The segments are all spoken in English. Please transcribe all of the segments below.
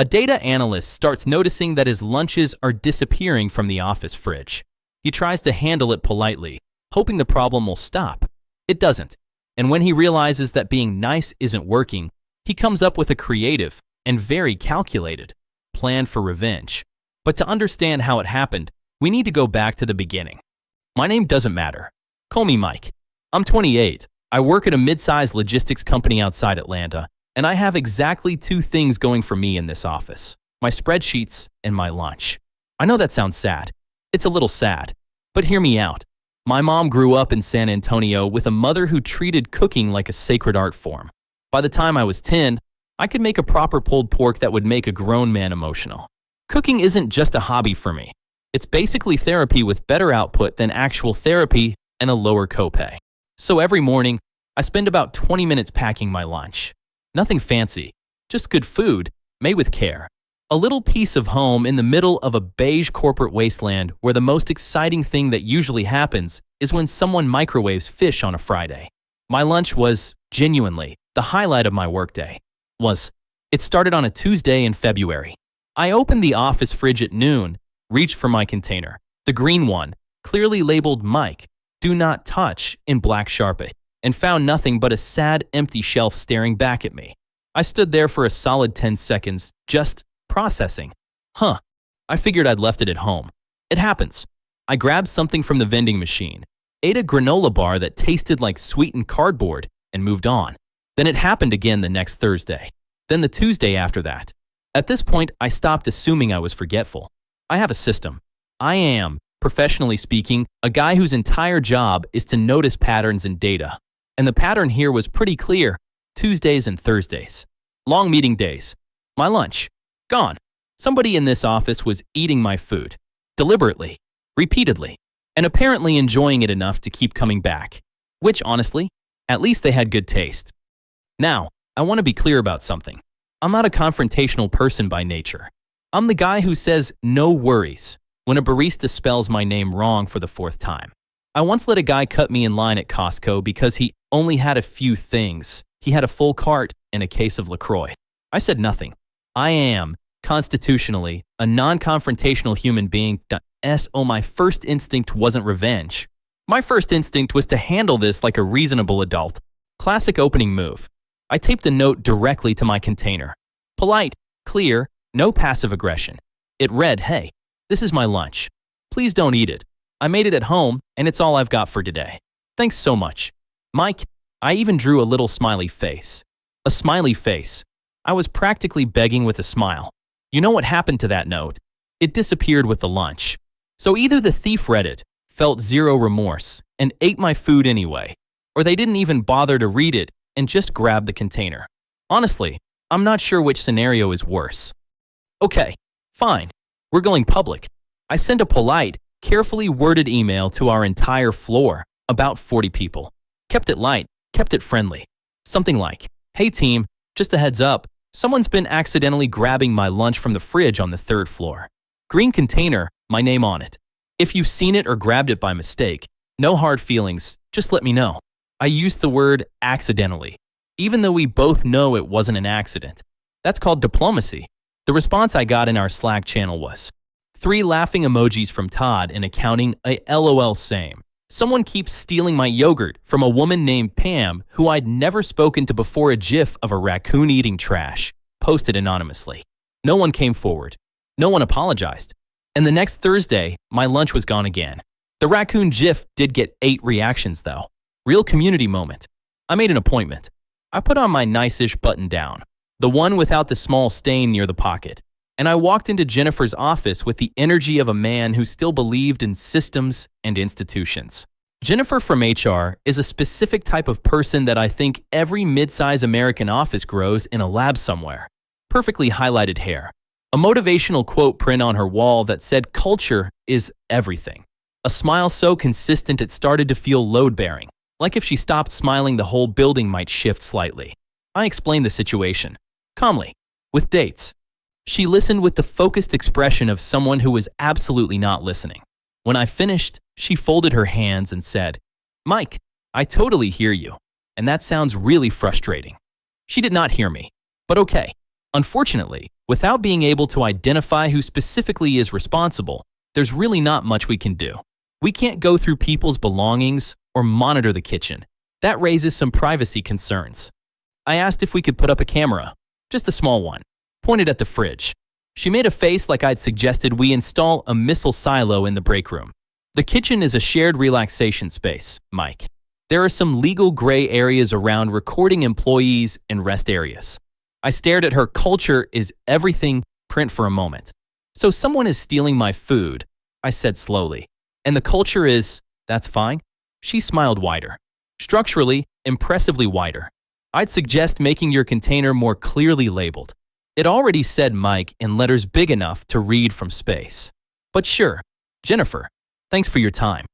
A data analyst starts noticing that his lunches are disappearing from the office fridge. He tries to handle it politely, hoping the problem will stop. It doesn't. And when he realizes that being nice isn't working, he comes up with a creative and very calculated plan for revenge. But to understand how it happened, we need to go back to the beginning. My name doesn't matter. Call me Mike. I'm 28. I work at a mid-sized logistics company outside Atlanta, and I have exactly two things going for me in this office: my spreadsheets and my lunch. I know that sounds sad. It's a little sad. But hear me out. My mom grew up in San Antonio with a mother who treated cooking like a sacred art form. By the time I was 10, I could make a proper pulled pork that would make a grown man emotional. Cooking isn't just a hobby for me. It's basically therapy with better output than actual therapy and a lower copay. So every morning, I spend about 20 minutes packing my lunch. Nothing fancy, just good food, made with care. A little piece of home in the middle of a beige corporate wasteland where the most exciting thing that usually happens is when someone microwaves fish on a Friday. My lunch was, genuinely, the highlight of my workday. It started on a Tuesday in February. I opened the office fridge at noon, reached for my container, the green one, clearly labeled Mike, do not touch, in black Sharpie, and found nothing but a sad, empty shelf staring back at me. I stood there for a solid 10 seconds, just processing. I figured I'd left it at home. It happens. I grabbed something from the vending machine, ate a granola bar that tasted like sweetened cardboard, and moved on. Then it happened again the next Thursday. Then the Tuesday after that. At this point, I stopped assuming I was forgetful. I have a system. I am, professionally speaking, a guy whose entire job is to notice patterns in data. And the pattern here was pretty clear: Tuesdays and Thursdays. Long meeting days. My lunch. Gone. Somebody in this office was eating my food. Deliberately. Repeatedly. And apparently enjoying it enough to keep coming back. Which, honestly, at least they had good taste. Now, I want to be clear about something. I'm not a confrontational person by nature. I'm the guy who says no worries when a barista spells my name wrong for the fourth time. I once let a guy cut me in line at Costco because he only had a few things. He had a full cart and a case of LaCroix. I said nothing. I am, constitutionally, a non-confrontational human being. My first instinct wasn't revenge. My first instinct was to handle this like a reasonable adult. Classic opening move. I taped a note directly to my container. Polite, clear, no passive aggression. It read, "Hey, this is my lunch. Please don't eat it. I made it at home, and it's all I've got for today. Thanks so much. Mike." I even drew a little smiley face. A smiley face. I was practically begging with a smile. You know what happened to that note? It disappeared with the lunch. So either the thief read it, felt zero remorse, and ate my food anyway, or they didn't even bother to read it and just grabbed the container. Honestly, I'm not sure which scenario is worse. Okay, fine. We're going public. I sent a polite, carefully worded email to our entire floor, about 40 people. Kept it light, kept it friendly. Something like, "Hey team, just a heads up, someone's been accidentally grabbing my lunch from the fridge on the 3rd floor. Green container, my name on it. If you've seen it or grabbed it by mistake, no hard feelings, just let me know." I used the word accidentally, even though we both know it wasn't an accident. That's called diplomacy. The response I got in our Slack channel was 3 laughing emojis from Todd and accounting a LOL same. Someone keeps stealing my yogurt from a woman named Pam who I'd never spoken to before. A gif of a raccoon eating trash, posted anonymously. No one came forward. No one apologized. And the next Thursday, my lunch was gone again. The raccoon gif did get 8 reactions though. Real community moment. I made an appointment. I put on my nice-ish button down, the one without the small stain near the pocket, and I walked into Jennifer's office with the energy of a man who still believed in systems and institutions. Jennifer from HR is a specific type of person that I think every mid-size American office grows in a lab somewhere. Perfectly highlighted hair. A motivational quote print on her wall that said culture is everything. A smile so consistent it started to feel load-bearing. Like if she stopped smiling, the whole building might shift slightly. I explained the situation. Calmly. With dates. She listened with the focused expression of someone who was absolutely not listening. When I finished, she folded her hands and said, "Mike, I totally hear you, and that sounds really frustrating." She did not hear me, but okay. Unfortunately, without being able to identify who specifically is responsible, there's really not much we can do. We can't go through people's belongings or monitor the kitchen. That raises some privacy concerns. I asked if we could put up a camera, just a small one, pointed at the fridge. She made a face like I'd suggested we install a missile silo in the break room. The kitchen is a shared relaxation space, Mike. There are some legal gray areas around recording employees and rest areas. I stared at her culture is everything print for a moment. So someone is stealing my food, I said slowly. And the culture is, that's fine? She smiled wider. Structurally, impressively wider. I'd suggest making your container more clearly labeled. It already said Mike in letters big enough to read from space. But sure, Jennifer, thanks for your time.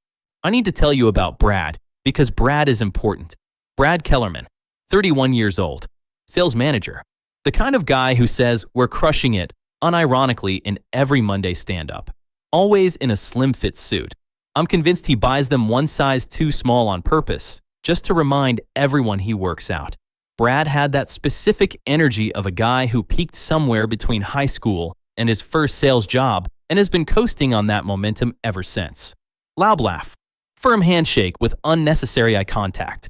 I need to tell you about Brad, because Brad is important. Brad Kellerman, 31 years old, sales manager. The kind of guy who says we're crushing it, unironically, in every Monday stand-up. Always in a slim-fit suit. I'm convinced he buys them one size too small on purpose, just to remind everyone he works out. Brad had that specific energy of a guy who peaked somewhere between high school and his first sales job and has been coasting on that momentum ever since. Loud laugh. Firm handshake with unnecessary eye contact.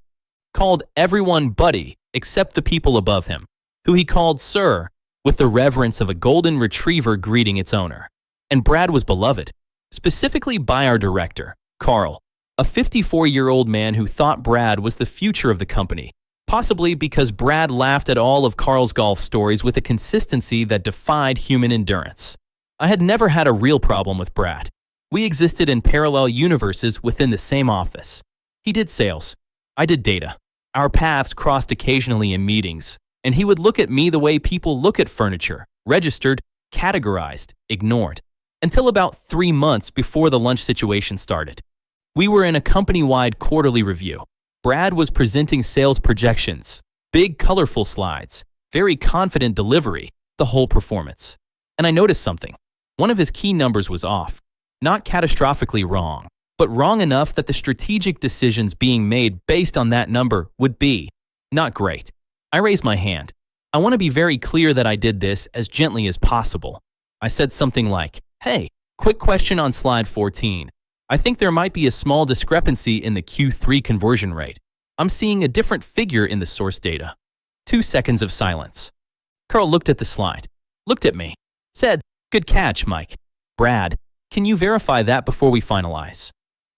Called everyone buddy except the people above him, who he called sir with the reverence of a golden retriever greeting its owner. And Brad was beloved, specifically by our director, Carl, a 54-year-old man who thought Brad was the future of the company, possibly because Brad laughed at all of Carl's golf stories with a consistency that defied human endurance. I had never had a real problem with Brad. We existed in parallel universes within the same office. He did sales. I did data. Our paths crossed occasionally in meetings, and he would look at me the way people look at furniture, registered, categorized, ignored, until about 3 months before the lunch situation started. We were in a company-wide quarterly review. Brad was presenting sales projections, big colorful slides, very confident delivery, the whole performance. And I noticed something. One of his key numbers was off. Not catastrophically wrong, but wrong enough that the strategic decisions being made based on that number would be not great. I raised my hand. I want to be very clear that I did this as gently as possible. I said something like, hey, quick question on slide 14. I think there might be a small discrepancy in the Q3 conversion rate. I'm seeing a different figure in the source data. 2 seconds of silence. Carl looked at the slide, looked at me, said, good catch, Mike. Brad, can you verify that before we finalize?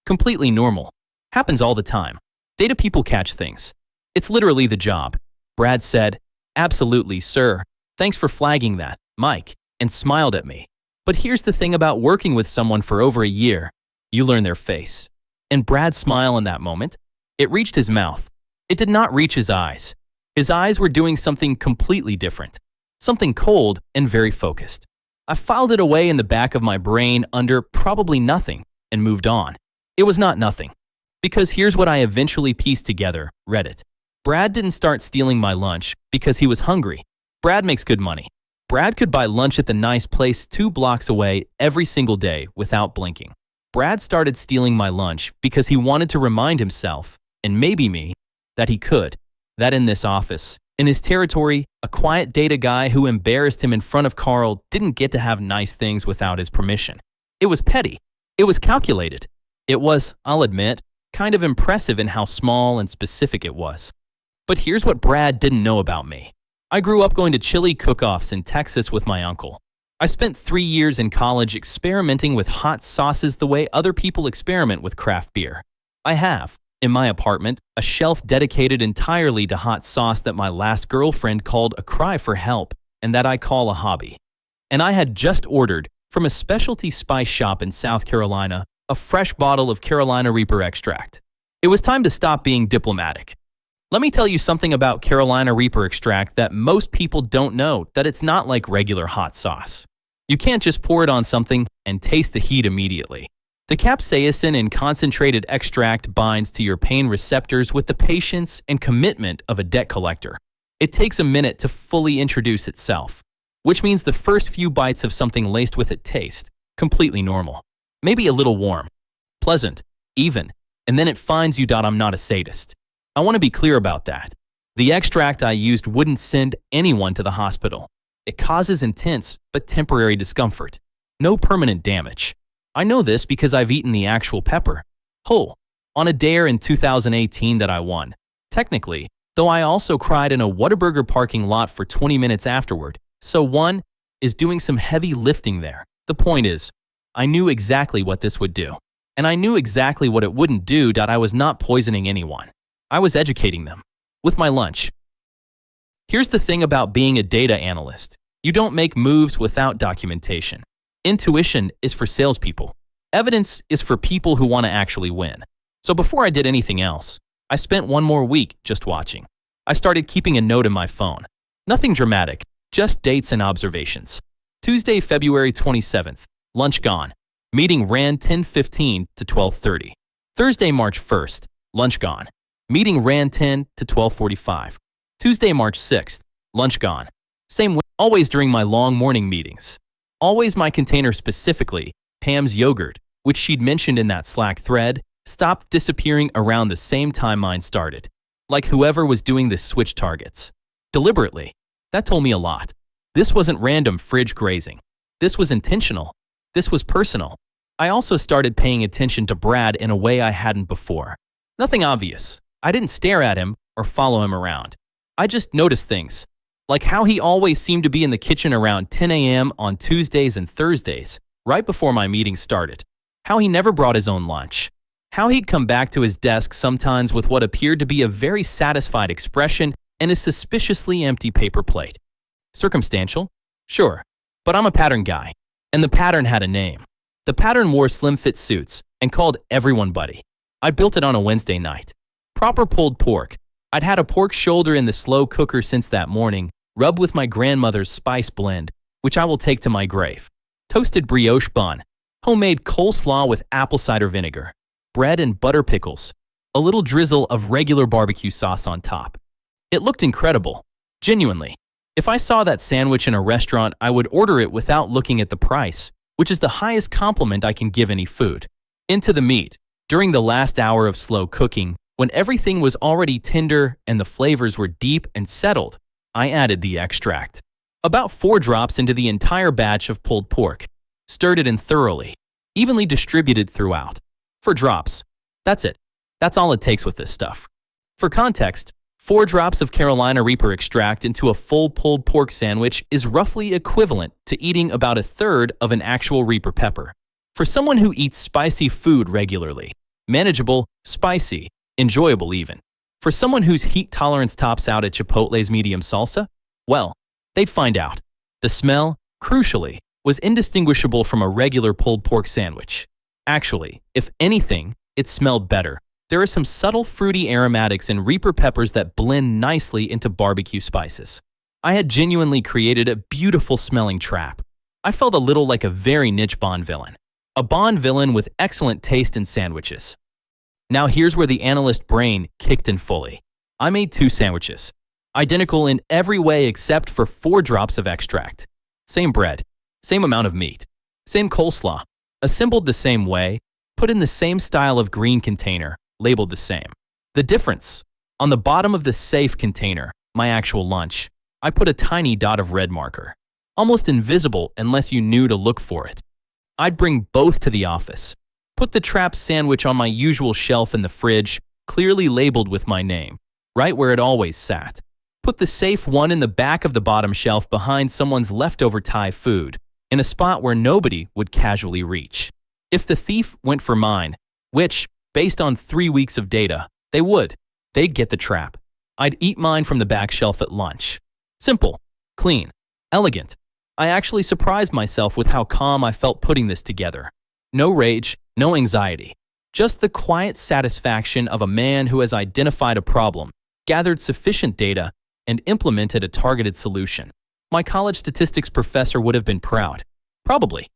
Completely normal. Happens all the time. Data people catch things. It's literally the job. Brad said, absolutely, sir. Thanks for flagging that, Mike, and smiled at me. But here's the thing about working with someone for over a year. You learn their face. And Brad's smile in that moment, it reached his mouth. It did not reach his eyes. His eyes were doing something completely different. Something cold and very focused. I filed it away in the back of my brain under probably nothing and moved on. It was not nothing. Because here's what I eventually pieced together, read it. Brad didn't start stealing my lunch because he was hungry. Brad makes good money. Brad could buy lunch at the nice place 2 blocks away every single day without blinking. Brad started stealing my lunch because he wanted to remind himself, and maybe me, that he could. That in this office, in his territory, a quiet data guy who embarrassed him in front of Carl didn't get to have nice things without his permission. It was petty. It was calculated. It was, I'll admit, kind of impressive in how small and specific it was. But here's what Brad didn't know about me. I grew up going to chili cook-offs in Texas with my uncle. I spent 3 years in college experimenting with hot sauces the way other people experiment with craft beer. I have, in my apartment, a shelf dedicated entirely to hot sauce that my last girlfriend called a cry for help and that I call a hobby. And I had just ordered, from a specialty spice shop in South Carolina, a fresh bottle of Carolina Reaper extract. It was time to stop being diplomatic. Let me tell you something about Carolina Reaper extract that most people don't know, that it's not like regular hot sauce. You can't just pour it on something and taste the heat immediately. The capsaicin in concentrated extract binds to your pain receptors with the patience and commitment of a debt collector. It takes a minute to fully introduce itself, which means the first few bites of something laced with it taste completely normal. Maybe a little warm, pleasant, even, and then it finds you. I'm not a sadist. I want to be clear about that. The extract I used wouldn't send anyone to the hospital. It causes intense but temporary discomfort. No permanent damage. I know this because I've eaten the actual pepper, whole, on a dare in 2018 that I won. Technically, though I also cried in a Whataburger parking lot for 20 minutes afterward, so one is doing some heavy lifting there. The point is, I knew exactly what this would do. And I knew exactly what it wouldn't do. I was not poisoning anyone. I was educating them. With my lunch. Here's the thing about being a data analyst. You don't make moves without documentation. Intuition is for salespeople. Evidence is for people who want to actually win. So before I did anything else, I spent one more week just watching. I started keeping a note in my phone. Nothing dramatic, just dates and observations. Tuesday, February 27th, lunch gone. Meeting ran 10:15 to 12:30. Thursday, March 1st, lunch gone. Meeting ran 10 to 12:45. Tuesday, March 6th, lunch gone. Same way, always during my long morning meetings. Always my container specifically, Pam's yogurt, which she'd mentioned in that Slack thread, stopped disappearing around the same time mine started. Like whoever was doing this switched targets. Deliberately. That told me a lot. This wasn't random fridge grazing. This was intentional. This was personal. I also started paying attention to Brad in a way I hadn't before. Nothing obvious. I didn't stare at him or follow him around. I just noticed things. Like how he always seemed to be in the kitchen around 10 a.m. on Tuesdays and Thursdays, right before my meeting started. How he never brought his own lunch. How he'd come back to his desk sometimes with what appeared to be a very satisfied expression and a suspiciously empty paper plate. Circumstantial? Sure. But I'm a pattern guy. And the pattern had a name. The pattern wore slim-fit suits and called everyone buddy. I built it on a Wednesday night. Proper pulled pork. I'd had a pork shoulder in the slow cooker since that morning, rubbed with my grandmother's spice blend, which I will take to my grave. Toasted brioche bun. Homemade coleslaw with apple cider vinegar. Bread and butter pickles. A little drizzle of regular barbecue sauce on top. It looked incredible. Genuinely. If I saw that sandwich in a restaurant, I would order it without looking at the price, which is the highest compliment I can give any food. Into the meat. During the last hour of slow cooking, when everything was already tender and the flavors were deep and settled, I added the extract. About 4 drops into the entire batch of pulled pork. Stirred it in thoroughly, evenly distributed throughout. 4 drops. That's it. That's all it takes with this stuff. For context, 4 drops of Carolina Reaper extract into a full pulled pork sandwich is roughly equivalent to eating about 1/3 of an actual Reaper pepper. For someone who eats spicy food regularly, manageable, spicy, enjoyable even. For someone whose heat tolerance tops out at Chipotle's medium salsa, well, they'd find out. The smell, crucially, was indistinguishable from a regular pulled pork sandwich. Actually, if anything, it smelled better. There are some subtle fruity aromatics in Reaper peppers that blend nicely into barbecue spices. I had genuinely created a beautiful smelling trap. I felt a little like a very niche Bond villain. A Bond villain with excellent taste in sandwiches. Now here's where the analyst brain kicked in fully. I made 2 sandwiches. Identical in every way except for 4 drops of extract. Same bread. Same amount of meat. Same coleslaw. Assembled the same way. Put in the same style of green container. Labeled the same. The difference, on the bottom of the safe container, my actual lunch, I put a tiny dot of red marker, almost invisible unless you knew to look for it. I'd bring both to the office, put the trap sandwich on my usual shelf in the fridge, clearly labeled with my name, right where it always sat. Put the safe one in the back of the bottom shelf behind someone's leftover Thai food, in a spot where nobody would casually reach. If the thief went for mine, which, based on 3 weeks of data, they would. They'd get the trap. I'd eat mine from the back shelf at lunch. Simple, clean, elegant. I actually surprised myself with how calm I felt putting this together. No rage, no anxiety. Just the quiet satisfaction of a man who has identified a problem, gathered sufficient data, and implemented a targeted solution. My college statistics professor would have been proud. Probably.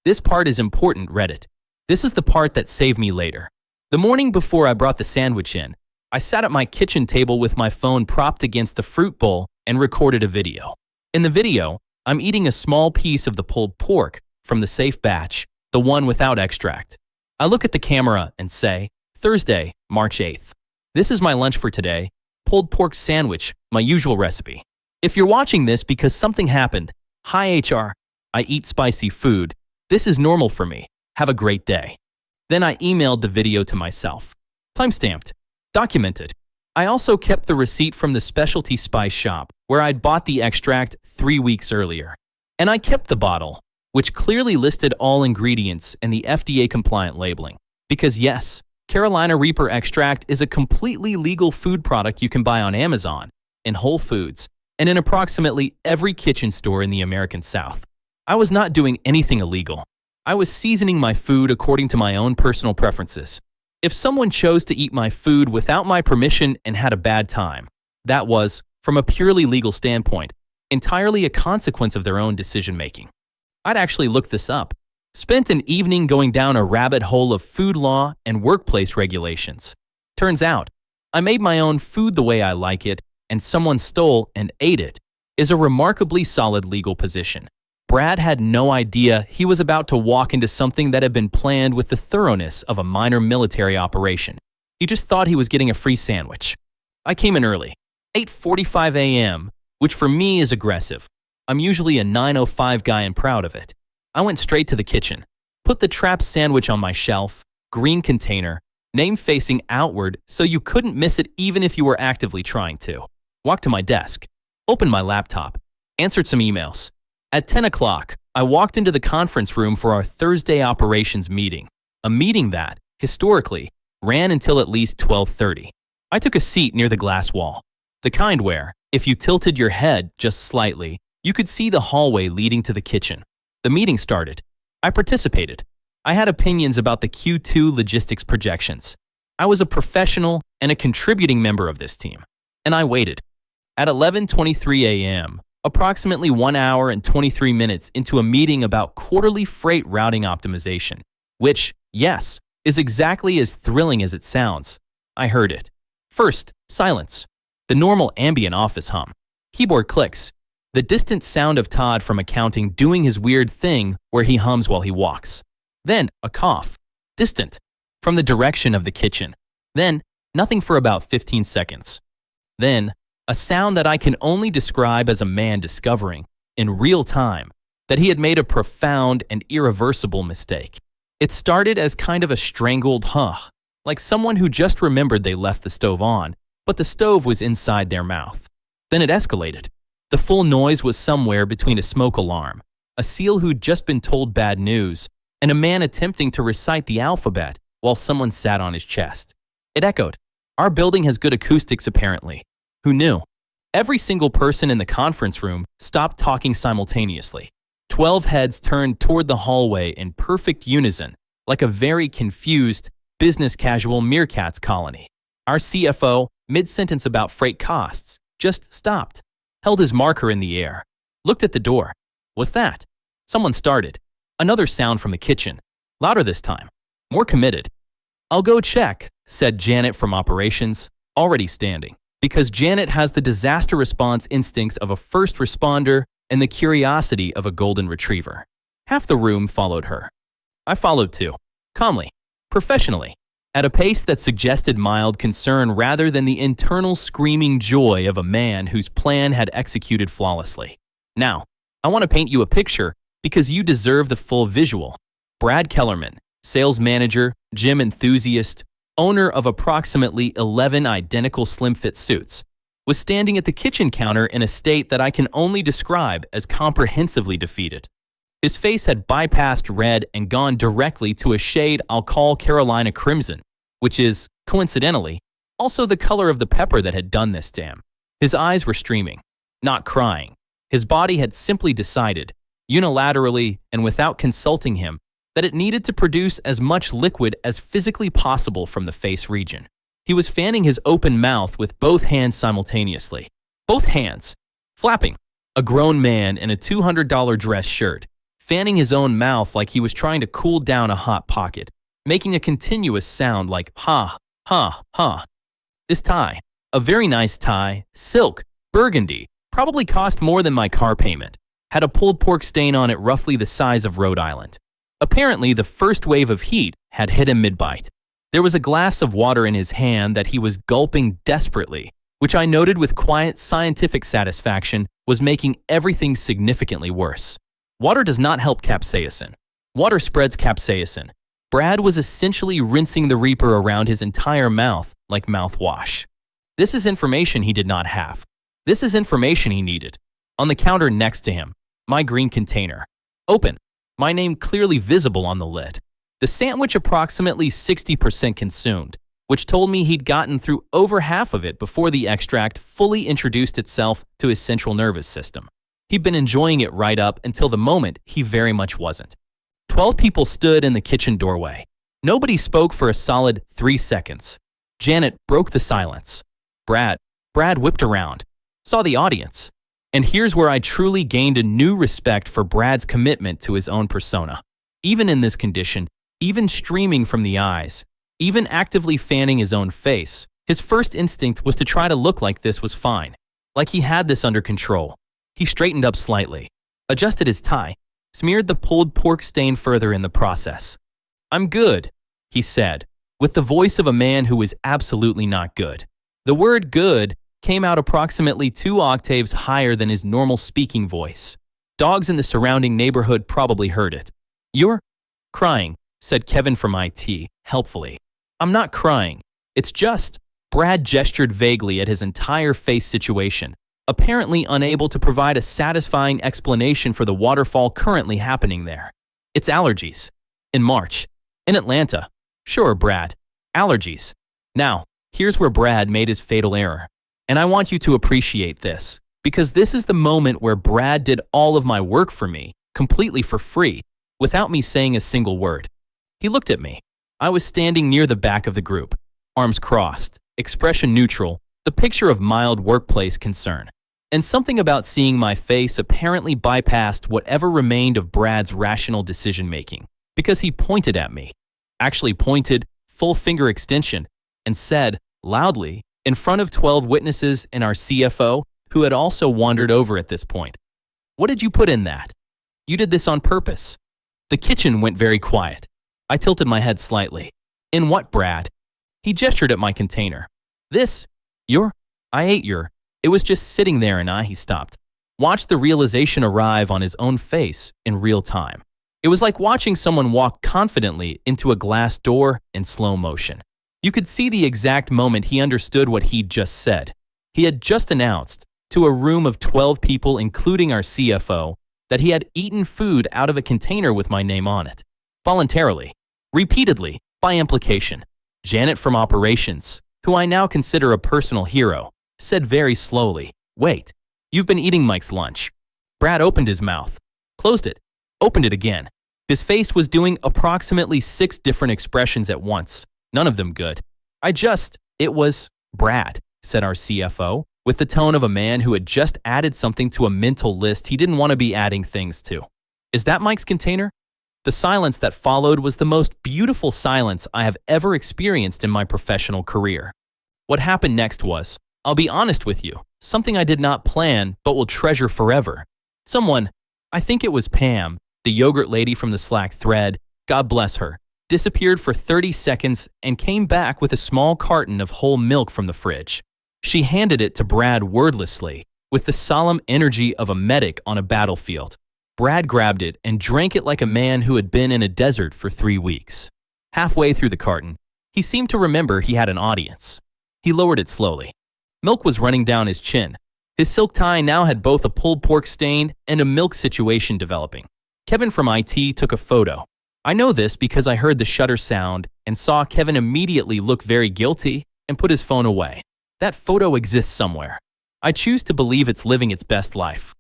This part is important, Reddit. This is the part that saved me later. The morning before I brought the sandwich in, I sat at my kitchen table with my phone propped against the fruit bowl and recorded a video. In the video, I'm eating a small piece of the pulled pork from the safe batch, the one without extract. I look at the camera and say, Thursday, March 8th. This is my lunch for today, pulled pork sandwich, my usual recipe. If you're watching this because something happened, "Hi HR, I eat spicy food. This is normal for me. Have a great day." Then I emailed the video to myself. Timestamped. Documented. I also kept the receipt from the specialty spice shop where I'd bought the extract 3 weeks earlier. And I kept the bottle, which clearly listed all ingredients and the FDA-compliant labeling. Because yes, Carolina Reaper extract is a completely legal food product you can buy on Amazon, in Whole Foods, and in approximately every kitchen store in the American South. I was not doing anything illegal. I was seasoning my food according to my own personal preferences. If someone chose to eat my food without my permission and had a bad time, that was, from a purely legal standpoint, entirely a consequence of their own decision-making. I'd actually looked this up. Spent an evening going down a rabbit hole of food law and workplace regulations. Turns out, I made my own food the way I like it, and someone stole and ate it, is a remarkably solid legal position. Brad had no idea he was about to walk into something that had been planned with the thoroughness of a minor military operation. He just thought he was getting a free sandwich. I came in early, 8:45 a.m., which for me is aggressive. I'm usually a 9:05 guy and proud of it. I went straight to the kitchen, put the trapped sandwich on my shelf, green container, name facing outward so you couldn't miss it even if you were actively trying to. Walked to my desk, opened my laptop, answered some emails. At 10 o'clock, I walked into the conference room for our Thursday operations meeting, a meeting that, historically, ran until at least 12:30. I took a seat near the glass wall, the kind where, if you tilted your head just slightly, you could see the hallway leading to the kitchen. The meeting started. I participated. I had opinions about the Q2 logistics projections. I was a professional and a contributing member of this team, and I waited. At 11:23 a.m., approximately 1 hour and 23 minutes into a meeting about quarterly freight routing optimization, which, yes, is exactly as thrilling as it sounds, I heard it. First, silence. The normal ambient office hum. Keyboard clicks. The distant sound of Todd from accounting doing his weird thing where he hums while he walks. Then, a cough. Distant. From the direction of the kitchen. Then, nothing for about 15 seconds. Then, a sound that I can only describe as a man discovering, in real time, that he had made a profound and irreversible mistake. It started as kind of a strangled huh, like someone who just remembered they left the stove on, but the stove was inside their mouth. Then it escalated. The full noise was somewhere between a smoke alarm, a seal who'd just been told bad news, and a man attempting to recite the alphabet while someone sat on his chest. It echoed. Our building has good acoustics, apparently. Who knew? Every single person in the conference room stopped talking simultaneously. 12 heads turned toward the hallway in perfect unison, like a very confused, business-casual meerkats colony. Our CFO, mid-sentence about freight costs, just stopped, held his marker in the air, looked at the door. What's that? Someone started. Another sound from the kitchen, louder this time, more committed. I'll go check, said Janet from operations, already standing, because Janet has the disaster response instincts of a first responder and the curiosity of a golden retriever. Half the room followed her. I followed too, calmly, professionally, at a pace that suggested mild concern rather than the internal screaming joy of a man whose plan had executed flawlessly. Now, I want to paint you a picture because you deserve the full visual. Brad Kellerman, sales manager, gym enthusiast, owner of approximately 11 identical slim-fit suits, was standing at the kitchen counter in a state that I can only describe as comprehensively defeated. His face had bypassed red and gone directly to a shade I'll call Carolina Crimson, which is, coincidentally, also the color of the pepper that had done this to him. His eyes were streaming, not crying. His body had simply decided, unilaterally and without consulting him, that it needed to produce as much liquid as physically possible from the face region. He was fanning his open mouth with both hands simultaneously. Both hands, flapping. A grown man in a $200 dress shirt, fanning his own mouth like he was trying to cool down a hot pocket, making a continuous sound like ha, ha, ha. This tie, a very nice tie, silk, burgundy, probably cost more than my car payment, had a pulled pork stain on it roughly the size of Rhode Island. Apparently, the first wave of heat had hit him mid-bite. There was a glass of water in his hand that he was gulping desperately, which I noted with quiet scientific satisfaction was making everything significantly worse. Water does not help capsaicin. Water spreads capsaicin. Brad was essentially rinsing the Reaper around his entire mouth like mouthwash. This is information he did not have. This is information he needed. On the counter next to him, my green container. Open. My name clearly visible on the lid. The sandwich approximately 60% consumed, which told me he'd gotten through over half of it before the extract fully introduced itself to his central nervous system. He'd been enjoying it right up until the moment he very much wasn't. 12 people stood in the kitchen doorway. Nobody spoke for a solid 3 seconds. Janet broke the silence. Brad whipped around, saw the audience. And here's where I truly gained a new respect for Brad's commitment to his own persona. Even in this condition, even streaming from the eyes, even actively fanning his own face, his first instinct was to try to look like this was fine, like he had this under control. He straightened up slightly, adjusted his tie, smeared the pulled pork stain further in the process. "I'm good," he said, with the voice of a man who was absolutely not good. The word good came out approximately 2 octaves higher than his normal speaking voice. Dogs in the surrounding neighborhood probably heard it. "You're crying," said Kevin from IT, helpfully. "I'm not crying. It's just..." Brad gestured vaguely at his entire face situation, apparently unable to provide a satisfying explanation for the waterfall currently happening there. "It's allergies. In March. In Atlanta." "Sure, Brad. Allergies." Now, here's where Brad made his fatal error. And I want you to appreciate this, because this is the moment where Brad did all of my work for me, completely for free, without me saying a single word. He looked at me. I was standing near the back of the group, arms crossed, expression neutral, the picture of mild workplace concern. And something about seeing my face apparently bypassed whatever remained of Brad's rational decision-making, because he pointed at me, actually pointed, full finger extension, and said, loudly, in front of 12 witnesses and our CFO, who had also wandered over at this point, "What did you put in that? You did this on purpose." The kitchen went very quiet. I tilted my head slightly. "In what, Brad?" He gestured at my container. "This? I ate your..." It was just sitting there and he stopped. Watched the realization arrive on his own face in real time. It was like watching someone walk confidently into a glass door in slow motion. You could see the exact moment he understood what he'd just said. He had just announced, to a room of 12 people including our CFO, that he had eaten food out of a container with my name on it. Voluntarily. Repeatedly, by implication. Janet from operations, who I now consider a personal hero, said very slowly, "Wait, you've been eating Mike's lunch." Brad opened his mouth, closed it, opened it again. His face was doing approximately 6 different expressions at once. None of them good. It was, "Brad," said our CFO, with the tone of a man who had just added something to a mental list he didn't want to be adding things to. "Is that Mike's container?" The silence that followed was the most beautiful silence I have ever experienced in my professional career. What happened next was, I'll be honest with you, something I did not plan but will treasure forever. Someone, I think it was Pam, the yogurt lady from the Slack thread, God bless her, disappeared for 30 seconds and came back with a small carton of whole milk from the fridge. She handed it to Brad wordlessly, with the solemn energy of a medic on a battlefield. Brad grabbed it and drank it like a man who had been in a desert for 3 weeks. Halfway through the carton, he seemed to remember he had an audience. He lowered it slowly. Milk was running down his chin. His silk tie now had both a pulled pork stain and a milk situation developing. Kevin from IT took a photo. I know this because I heard the shutter sound and saw Kevin immediately look very guilty and put his phone away. That photo exists somewhere. I choose to believe it's living its best life.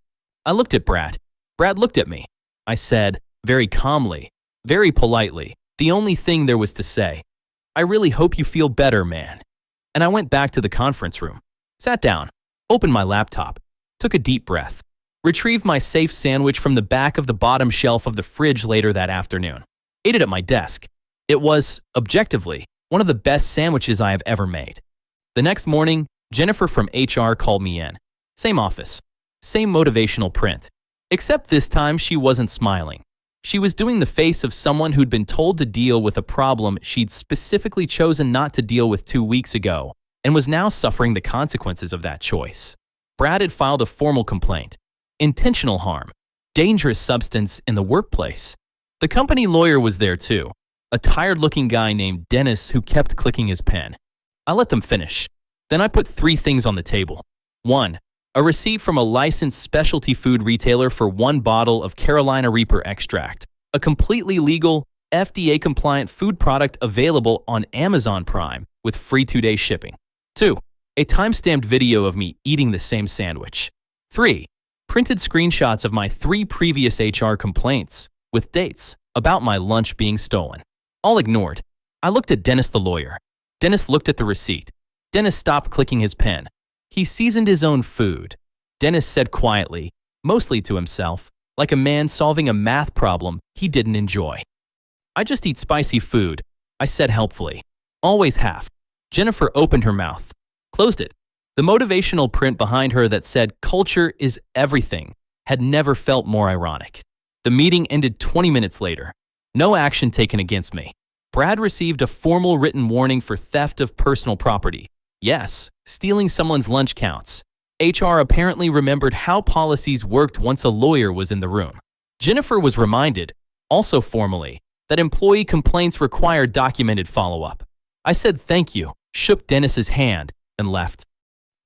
I looked at Brad. Brad looked at me. I said, very calmly, very politely, the only thing there was to say, "I really hope you feel better, man." And I went back to the conference room, sat down, opened my laptop, took a deep breath, retrieved my safe sandwich from the back of the bottom shelf of the fridge later that afternoon, ate it at my desk. It was, objectively, one of the best sandwiches I have ever made. The next morning, Jennifer from HR called me in. Same office, same motivational print. Except this time she wasn't smiling. She was doing the face of someone who'd been told to deal with a problem she'd specifically chosen not to deal with 2 weeks ago and was now suffering the consequences of that choice. Brad had filed a formal complaint. Intentional harm. Dangerous substance in the workplace. The company lawyer was there too. A tired-looking guy named Dennis who kept clicking his pen. I let them finish. Then I put 3 things on the table. 1. A receipt from a licensed specialty food retailer for 1 bottle of Carolina Reaper extract. A completely legal, FDA-compliant food product available on Amazon Prime with free 2-day shipping. 2. A time-stamped video of me eating the same sandwich. 3. Printed screenshots of my 3 previous HR complaints with dates about my lunch being stolen. All ignored. I looked at Dennis the lawyer. Dennis looked at the receipt. Dennis stopped clicking his pen. He seasoned his own food. Dennis said quietly, mostly to himself, like a man solving a math problem he didn't enjoy. I just eat spicy food, I said helpfully. Always have. Jennifer opened her mouth, closed it. The motivational print behind her that said culture is everything had never felt more ironic. The meeting ended 20 minutes later. No action taken against me. Brad received a formal written warning for theft of personal property. Yes, stealing someone's lunch counts. HR apparently remembered how policies worked once a lawyer was in the room. Jennifer was reminded, also formally, that employee complaints require documented follow-up. I said thank you, shook Dennis's hand, and left.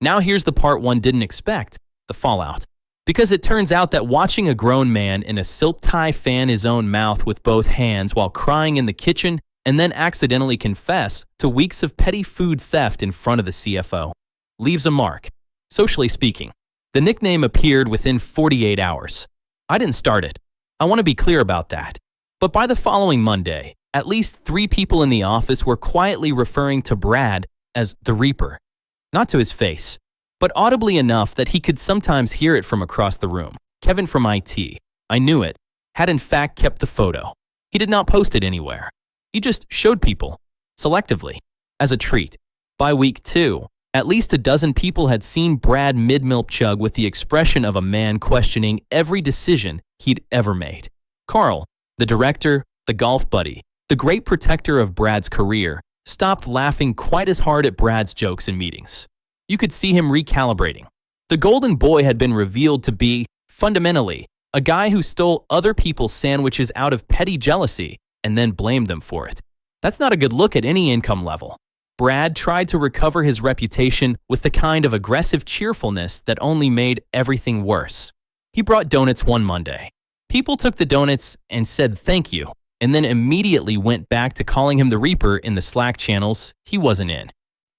Now here's the part one didn't expect, the fallout. Because it turns out that watching a grown man in a silk tie fan his own mouth with both hands while crying in the kitchen and then accidentally confess to weeks of petty food theft in front of the CFO leaves a mark. Socially speaking, the nickname appeared within 48 hours. I didn't start it. I want to be clear about that. But by the following Monday, at least 3 people in the office were quietly referring to Brad as the Reaper. Not to his face, but audibly enough that he could sometimes hear it from across the room. Kevin from IT, I knew it, had in fact kept the photo. He did not post it anywhere. He just showed people, selectively, as a treat. By week 2, at least a dozen people had seen Brad mid-milk chug with the expression of a man questioning every decision he'd ever made. Carl, the director, the golf buddy, the great protector of Brad's career, stopped laughing quite as hard at Brad's jokes in meetings. You could see him recalibrating. The golden boy had been revealed to be, fundamentally, a guy who stole other people's sandwiches out of petty jealousy and then blamed them for it. That's not a good look at any income level. Brad tried to recover his reputation with the kind of aggressive cheerfulness that only made everything worse. He brought donuts one Monday. People took the donuts and said thank you, and then immediately went back to calling him the Reaper in the Slack channels he wasn't in.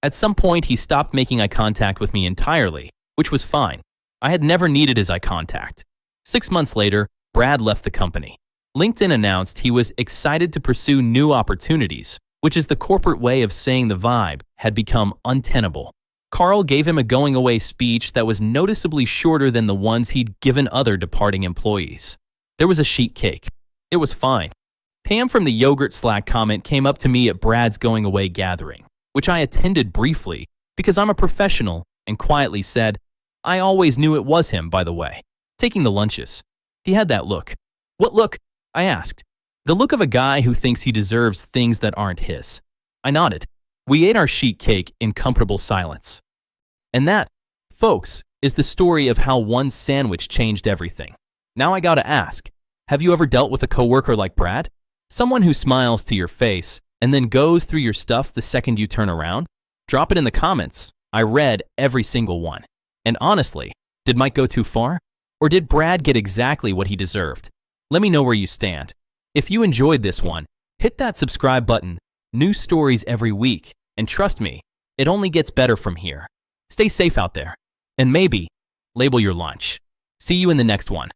At some point, he stopped making eye contact with me entirely, which was fine. I had never needed his eye contact. 6 months later, Brad left the company. LinkedIn announced he was excited to pursue new opportunities, which is the corporate way of saying the vibe had become untenable. Carl gave him a going-away speech that was noticeably shorter than the ones he'd given other departing employees. There was a sheet cake. It was fine. Pam from the Yogurt Slack comment came up to me at Brad's going-away gathering, which I attended briefly because I'm a professional, and quietly said, I always knew it was him, by the way, taking the lunches. He had that look. What look? I asked. The look of a guy who thinks he deserves things that aren't his. I nodded. We ate our sheet cake in comfortable silence. And that, folks, is the story of how one sandwich changed everything. Now I gotta ask, have you ever dealt with a coworker like Brad? Someone who smiles to your face and then goes through your stuff the second you turn around? Drop it in the comments. I read every single one. And honestly, did Mike go too far? Or did Brad get exactly what he deserved? Let me know where you stand. If you enjoyed this one, hit that subscribe button. New stories every week. And trust me, it only gets better from here. Stay safe out there. And maybe label your lunch. See you in the next one.